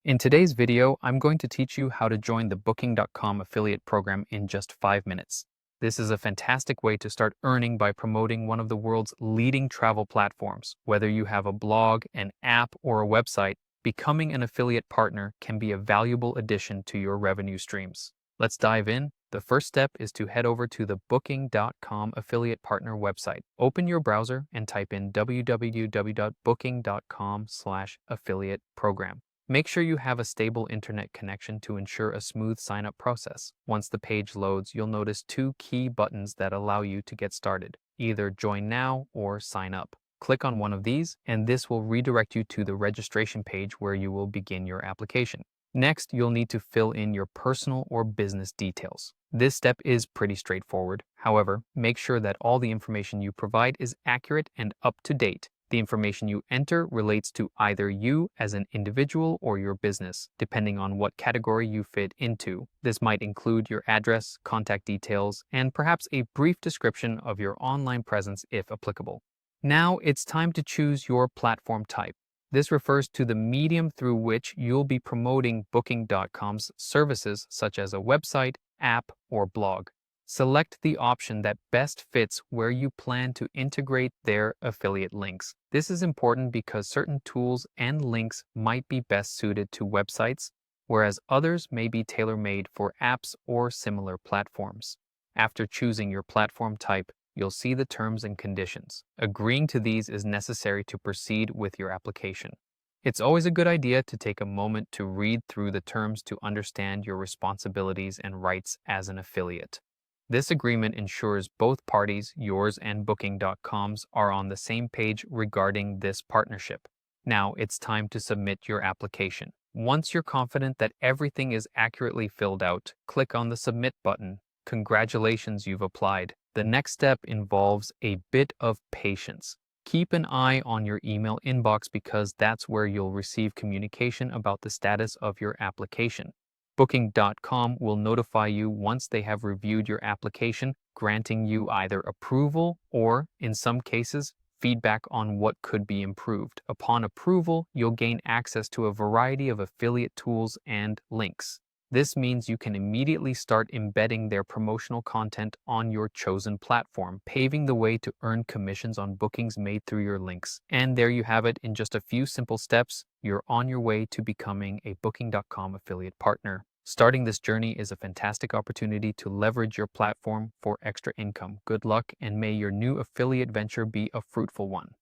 In today's video, I'm going to teach you how to join the Booking.com affiliate program in just 5 minutes. This is a fantastic way to start earning by promoting one of the world's leading travel platforms. Whether you have a blog, an app, or a website, becoming an affiliate partner can be a valuable addition to your revenue streams. Let's dive in. The first step is to head over to the Booking.com affiliate partner website. Open your browser and type in www.booking.com/affiliate program. Make sure you have a stable internet connection to ensure a smooth sign-up process. Once the page loads, you'll notice two key buttons that allow you to get started, either Join Now or Sign Up. Click on one of these, and this will redirect you to the registration page where you will begin your application. Next, you'll need to fill in your personal or business details. This step is pretty straightforward. However, make sure that all the information you provide is accurate and up to date. The information you enter relates to either you as an individual or your business, depending on what category you fit into. This might include your address, contact details, and perhaps a brief description of your online presence if applicable. Now it's time to choose your platform type. This refers to the medium through which you'll be promoting Booking.com's services, such as a website, app, or blog. Select the option that best fits where you plan to integrate their affiliate links. This is important because certain tools and links might be best suited to websites, whereas others may be tailor-made for apps or similar platforms. After choosing your platform type, you'll see the terms and conditions. Agreeing to these is necessary to proceed with your application. It's always a good idea to take a moment to read through the terms to understand your responsibilities and rights as an affiliate. This agreement ensures both parties, yours and Booking.com's, are on the same page regarding this partnership. Now it's time to submit your application. Once you're confident that everything is accurately filled out, click on the Submit button. Congratulations, you've applied. The next step involves a bit of patience. Keep an eye on your email inbox because that's where you'll receive communication about the status of your application. Booking.com will notify you once they have reviewed your application, granting you either approval or, in some cases, feedback on what could be improved. Upon approval, you'll gain access to a variety of affiliate tools and links. This means you can immediately start embedding their promotional content on your chosen platform, paving the way to earn commissions on bookings made through your links. And there you have it. In just a few simple steps, you're on your way to becoming a Booking.com affiliate partner. Starting this journey is a fantastic opportunity to leverage your platform for extra income. Good luck, and may your new affiliate venture be a fruitful one.